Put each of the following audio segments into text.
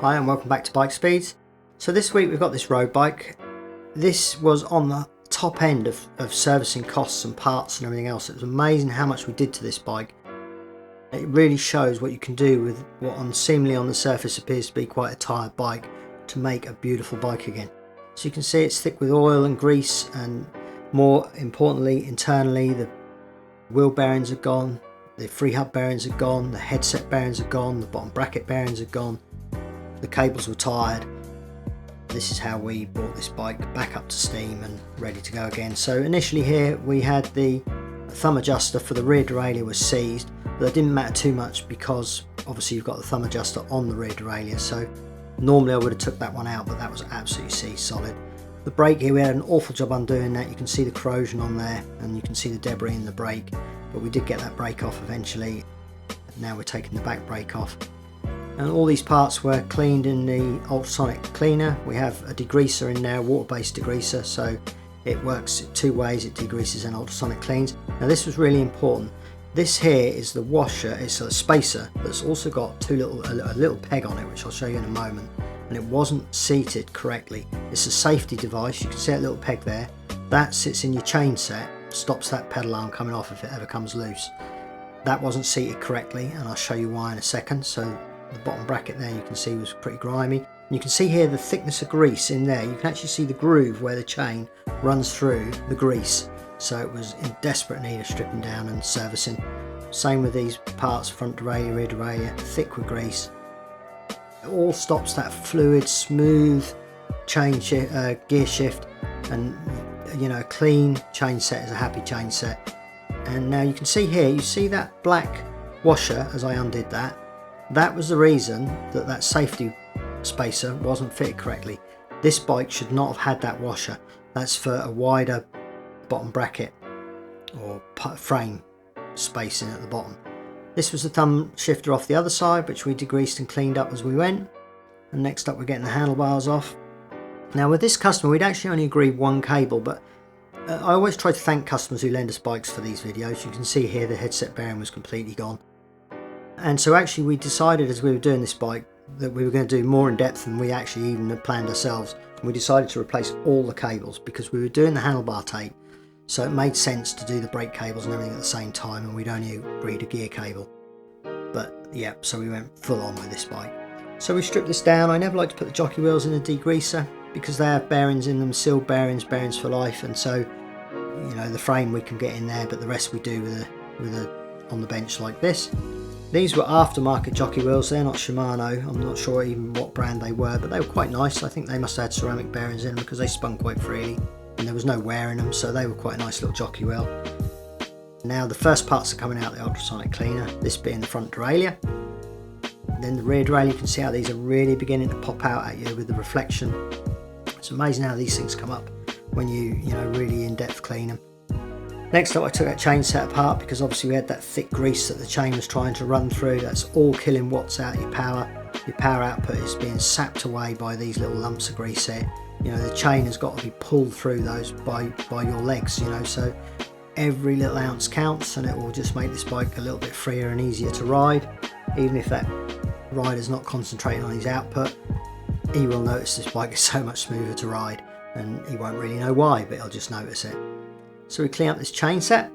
Hi and welcome back to Bike Speeds. So this week we've got this road bike. This was on the top end of servicing costs and parts and everything else. It was amazing how much we did to this bike. It really shows what you can do with what seemingly on the surface appears to be quite a tired bike to make a beautiful bike again. So you can see it's thick with oil and grease, and more importantly internally the wheel bearings are gone, the free hub bearings are gone, the headset bearings are gone, the bottom bracket bearings are gone. The cables were tired. This is how we brought this bike back up to steam and ready to go again. So initially here we had the thumb adjuster for the rear derailleur was seized, but that didn't matter too much because obviously you've got the thumb adjuster on the rear derailleur. So normally I would have took that one out, but that was absolutely seized solid. The brake here, we had an awful job undoing that. You can see the corrosion on there and you can see the debris in the brake, but we did get that brake off eventually. Now we're taking the back brake off. And all these parts were cleaned in the ultrasonic cleaner. We have a degreaser in there, water-based degreaser, so it works two ways. It degreases and ultrasonic cleans. Now this was really important. This here is the washer. It's a spacer that's also got a little peg on it, which I'll show you in a moment. And it wasn't seated correctly. It's a safety device. You can see that little peg there. That sits in your chain set, stops that pedal arm coming off if it ever comes loose. That wasn't seated correctly, and I'll show you why in a second. So the bottom bracket there you can see was pretty grimy. And you can see here the thickness of grease in there. You can actually see the groove where the chain runs through the grease. So it was in desperate need of stripping down and servicing. Same with these parts, front derailleur, rear derailleur, thick with grease. It all stops that fluid, smooth chain gear shift, and you know, a clean chain set is a happy chain set. And now you can see here, you see that black washer as I undid that. That was the reason that that safety spacer wasn't fitted correctly. This bike should not have had that washer. That's for a wider bottom bracket or frame spacing at the bottom. This was the thumb shifter off the other side, which we degreased and cleaned up as we went. And next up we're getting the handlebars off. Now with this customer we'd actually only agreed one cable, but I always try to thank customers who lend us bikes for these videos. You can see here the headset bearing was completely gone. And so actually we decided as we were doing this bike that we were going to do more in depth than we actually even had planned ourselves. And we decided to replace all the cables because we were doing the handlebar tape. So it made sense to do the brake cables and everything at the same time, and we'd only agreed a gear cable. But yeah, so we went full on with this bike. So we stripped this down. I never like to put the jockey wheels in a degreaser because they have bearings in them, sealed bearings, bearings for life. And so, you know, the frame we can get in there, but the rest we do with a on the bench like this. These were aftermarket jockey wheels. They're not Shimano. I'm not sure even what brand they were, but they were quite nice. I think they must have had ceramic bearings in them because they spun quite freely and there was no wear in them, so they were quite a nice little jockey wheel. Now the first parts are coming out of the ultrasonic cleaner, this being the front derailleur. Then the rear derailleur, you can see how these are really beginning to pop out at you with the reflection. It's amazing how these things come up when you really in-depth clean them. Next up I took that chain set apart because obviously we had that thick grease that the chain was trying to run through. That's all killing watts out your power. Your power output is being sapped away by these little lumps of grease here. You know, the chain has got to be pulled through those by your legs, you know, so every little ounce counts, and it will just make this bike a little bit freer and easier to ride. Even if that rider's not concentrating on his output, he will notice this bike is so much smoother to ride, and he won't really know why, but he'll just notice it. So we clean up this chain set.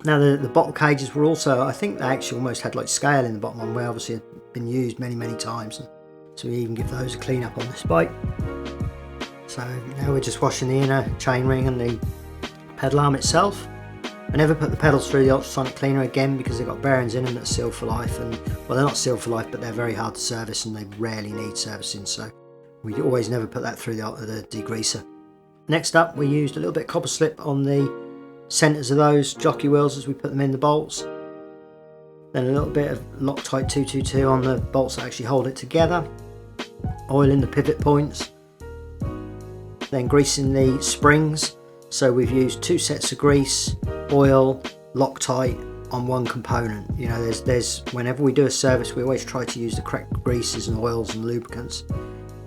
Now the bottle cages were also, I think they actually almost had like scale in the bottom one, where obviously had been used many times, and so we even give those a clean up on this bike. So now we're just washing the inner chain ring and the pedal arm itself. I never put the pedals through the ultrasonic cleaner again because they've got bearings in them that are sealed for life, and well, they're not sealed for life, but they're very hard to service and they rarely need servicing, so we always never put that through the degreaser. Next up we used a little bit of copper slip on the centres of those jockey wheels as we put them in the bolts. Then a little bit of Loctite 222 on the bolts that actually hold it together. Oil in the pivot points. Then greasing the springs. So we've used 2 sets of grease, oil, Loctite on one component. You know, there's whenever we do a service we always try to use the correct greases and oils and lubricants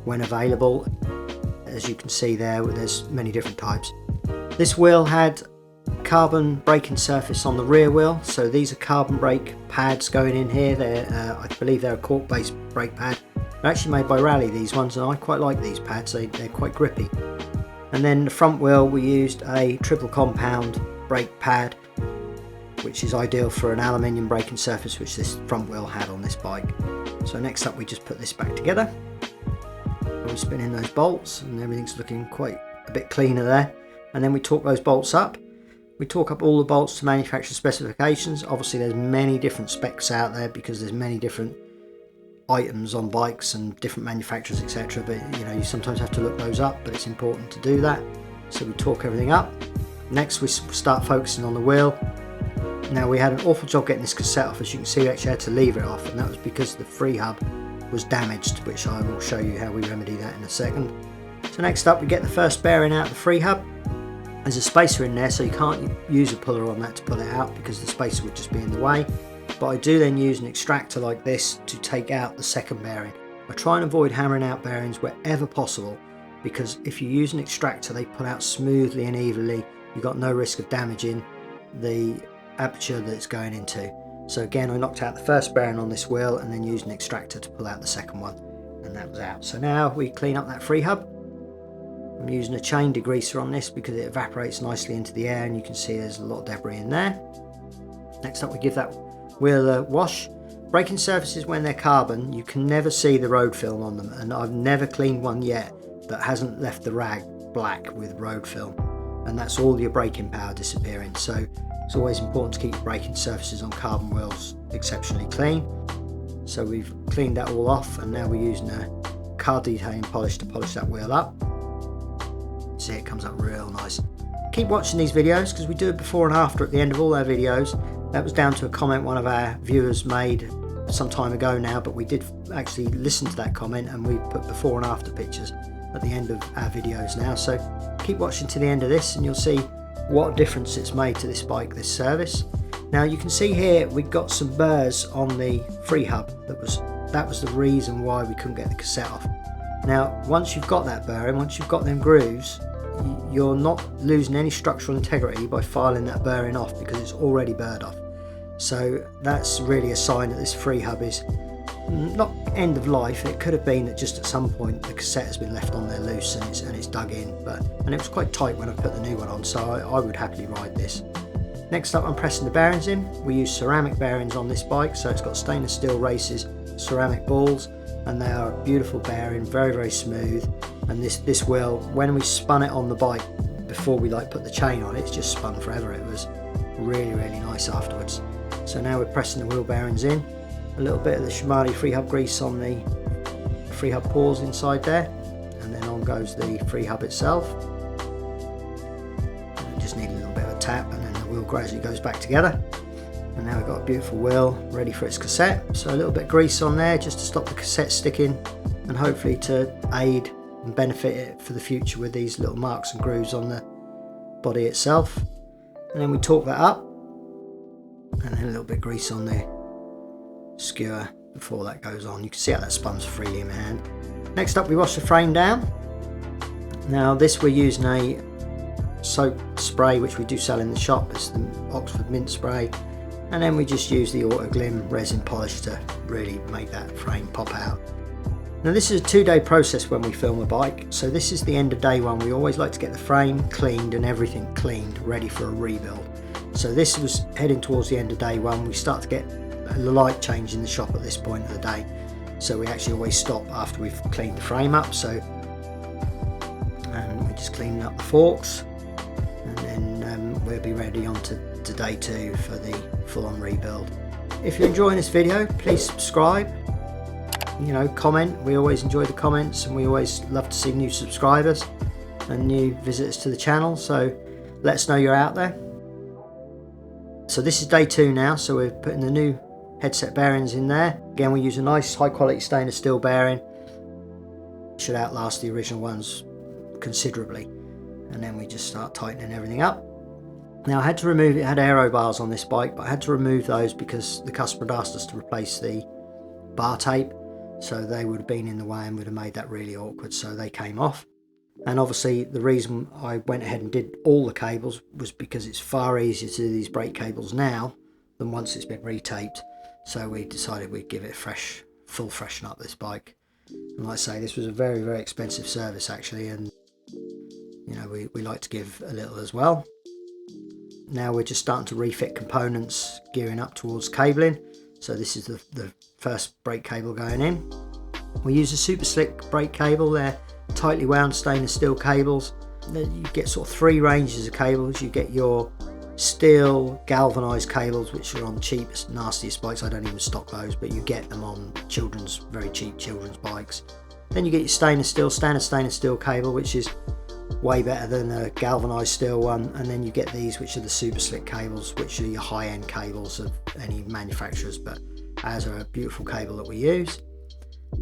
when available. As you can see there's many different types. This wheel had carbon braking surface on the rear wheel, so these are carbon brake pads going in here. I believe they're a cork based brake pad. They're actually made by Rally, these ones, and I quite like these pads. They're quite grippy. And then the front wheel, we used a triple compound brake pad, which is ideal for an aluminium braking surface, which this front wheel had on this bike. So next up, we just put this back together. We spin in those bolts, and everything's looking quite a bit cleaner there. And then we torque those bolts up. We torque up all the bolts to manufacturer specifications. Obviously there's many different specs out there because there's many different items on bikes and different manufacturers, etc. But you know, you sometimes have to look those up, but it's important to do that. So we torque everything up. Next we start focusing on the wheel. Now we had an awful job getting this cassette off. As you can see, we actually had to leave it off, and that was because the free hub was damaged, which I will show you how we remedy that in a second. So next up, we get the first bearing out of the free hub. There's a spacer in there, so you can't use a puller on that to pull it out because the spacer would just be in the way. But I do then use an extractor like this to take out the second bearing. I try and avoid hammering out bearings wherever possible, because if you use an extractor, they pull out smoothly and evenly. You've got no risk of damaging the aperture that it's going into. So again, I knocked out the first bearing on this wheel and then used an extractor to pull out the second one, and that was out. So now we clean up that free hub. I'm using a chain degreaser on this because it evaporates nicely into the air, and you can see there's a lot of debris in there. Next up, we give that wheel a wash. Braking surfaces, when they're carbon, you can never see the road film on them, and I've never cleaned one yet that hasn't left the rag black with road film, and that's all your braking power disappearing. So it's always important to keep your braking surfaces on carbon wheels exceptionally clean. So we've cleaned that all off, and now we're using a car detailing polish to polish that wheel up. See, it comes up real nice. Keep watching these videos because we do a before and after at the end of all our videos. That was down to a comment one of our viewers made some time ago now, but we did actually listen to that comment, and we put before and after pictures at the end of our videos now. So keep watching to the end of this and you'll see what difference it's made to this bike, this service. Now you can see here we've got some burrs on the free hub. That was the reason why we couldn't get the cassette off. Now once you've got that burr and once you've got them grooves, you're not losing any structural integrity by filing that bearing off because it's already burred off. So that's really a sign that this free hub is not end of life. It could have been that just at some point the cassette has been left on there loose and it's dug in, and it was quite tight when I put the new one on, so I would happily ride this. Next up, I'm pressing the bearings in. We use ceramic bearings on this bike, so it's got stainless steel races, ceramic balls, and they are a beautiful bearing, very, very smooth. And this wheel, when we spun it on the bike before we put the chain on it, it's just spun forever. It was really, really nice afterwards. So now we're pressing the wheel bearings in. A little bit of the Shimano free hub grease on the free hub pores inside there, and then on goes the free hub itself. And we just need a little bit of a tap, and then the wheel gradually goes back together. And now we've got a beautiful wheel ready for its cassette. So a little bit of grease on there just to stop the cassette sticking, and hopefully to aid and benefit it for the future with these little marks and grooves on the body itself. And then we torque that up, and then a little bit of grease on the skewer before that goes on. You can see how that spuns freely in my hand. Next up, we wash the frame down. Now this, we're using a soap spray which we do sell in the shop. It's the Oxford mint spray, and then we just use the Auto Glim resin polish to really make that frame pop out. Now this is a 2-day process when we film a bike, so this is the end of day one. We always like to get the frame cleaned and everything cleaned, ready for a rebuild. So this was heading towards the end of day one. We start to get the light change in the shop at this point of the day, so we actually always stop after we've cleaned the frame up. So, and we're just cleaning up the forks, and then we'll be ready on to day 2 for the full-on rebuild. If you're enjoying this video, please subscribe, comment. We always enjoy the comments, and we always love to see new subscribers and new visitors to the channel, so let us know you're out there. So this is day 2 now, so we're putting the new headset bearings in there. Again, we use a nice high quality stainless steel bearing. Should outlast the original ones considerably. And then we just start tightening everything up. Now I had to remove, it had aero bars on this bike, but I had to remove those because the customer had asked us to replace the bar tape, so they would have been in the way and would have made that really awkward, so they came off. And obviously the reason I went ahead and did all the cables was because it's far easier to do these brake cables now than once it's been retaped. So we decided we'd give it a full freshen up this bike. And like I say, this was a very, very expensive service actually, and you know, we like to give a little as well. Now we're just starting to refit components, gearing up towards cabling. So this is the first brake cable going in. We use a super slick brake cable. They're tightly wound stainless steel cables. You get sort of 3 ranges of cables. You get your steel galvanized cables, which are on cheapest, nastiest bikes. I don't even stock those, but you get them on very cheap children's bikes. Then you get your standard stainless steel cable, which is way better than a galvanized steel one. And then you get these, which are the super slick cables, which are your high-end cables of any manufacturers, but ours are a beautiful cable that we use.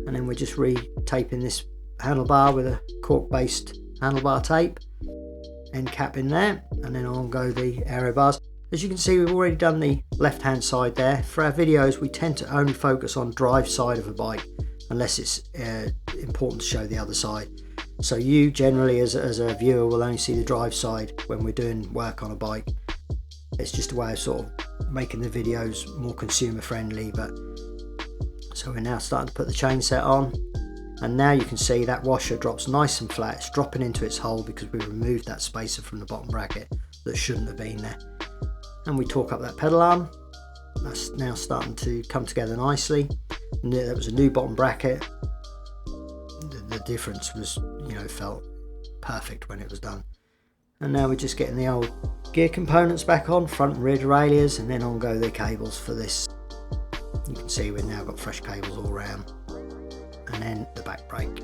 And then we're just re-taping this handlebar with a cork-based handlebar tape, end cap in there, and then on go the aero bars. As you can see, we've already done the left hand side there. For our videos, we tend to only focus on drive side of a bike unless it's important to show the other side. So you generally as a viewer will only see the drive side when we're doing work on a bike. It's just a way of sort of making the videos more consumer friendly. But so we're now starting to put the chain set on, and now you can see that washer drops nice and flat. It's dropping into its hole because we removed that spacer from the bottom bracket that shouldn't have been there. And we torque up that pedal arm. That's now starting to come together nicely. And there was a new bottom bracket. The difference was, you know, felt perfect when it was done. And now we're just getting the old gear components back on, front and rear derailleurs, and then on go the cables for this. You can see we've now got fresh cables all around. And then the back brake.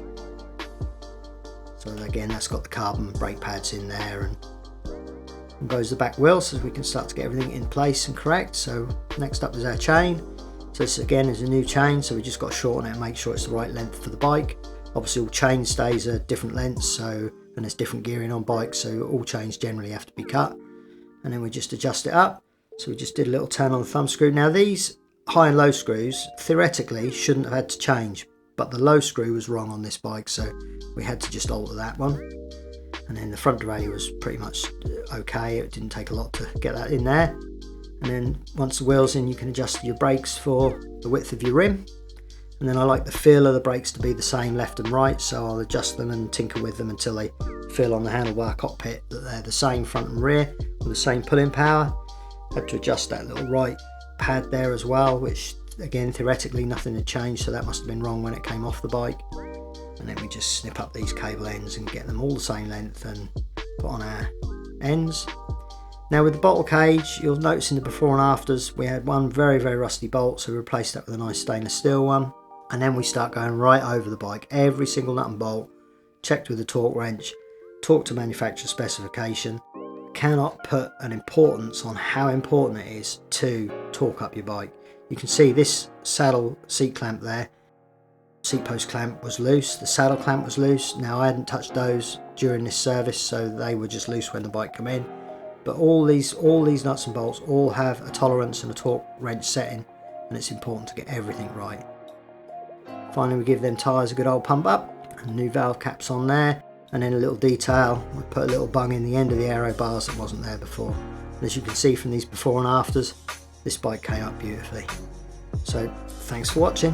So again, that's got the carbon brake pads in there, and goes the back wheel, so we can start to get everything in place and correct. So next up is our chain. So this again is a new chain, so we just got to shorten it and make sure it's the right length for the bike. Obviously all chain stays are different lengths, and there's different gearing on bikes, so all chains generally have to be cut. And then we just adjust it up. So we just did a little turn on the thumb screw. Now these high and low screws theoretically shouldn't have had to change, but the low screw was wrong on this bike, so we had to just alter that one. And then the front derailleur was pretty much okay. It didn't take a lot to get that in there. And then once the wheel's in, you can adjust your brakes for the width of your rim. And then I like the feel of the brakes to be the same left and right, so I'll adjust them and tinker with them until they feel on the handlebar cockpit that they're the same front and rear with the same pulling power. Had to adjust that little right pad there as well, which again theoretically nothing had changed, so that must have been wrong when it came off the bike. And then we just snip up these cable ends and get them all the same length and put on our ends. Now with the bottle cage, you'll notice in the before and afters we had one very, very rusty bolt, so we replaced that with a nice stainless steel one. And then we start going right over the bike, every single nut and bolt, checked with the torque wrench, talked to manufacturer specification. Cannot put an importance on how important it is to torque up your bike. You can see this saddle seat clamp there, seat post clamp was loose, the saddle clamp was loose. Now I hadn't touched those during this service, so they were just loose when the bike came in. But all these nuts and bolts all have a tolerance and a torque wrench setting, and it's important to get everything right. Finally, we give them tyres a good old pump up, and new valve caps on there, and then a little detail. We put a little bung in the end of the aero bars that wasn't there before. And as you can see from these before and afters, this bike came up beautifully. So thanks for watching.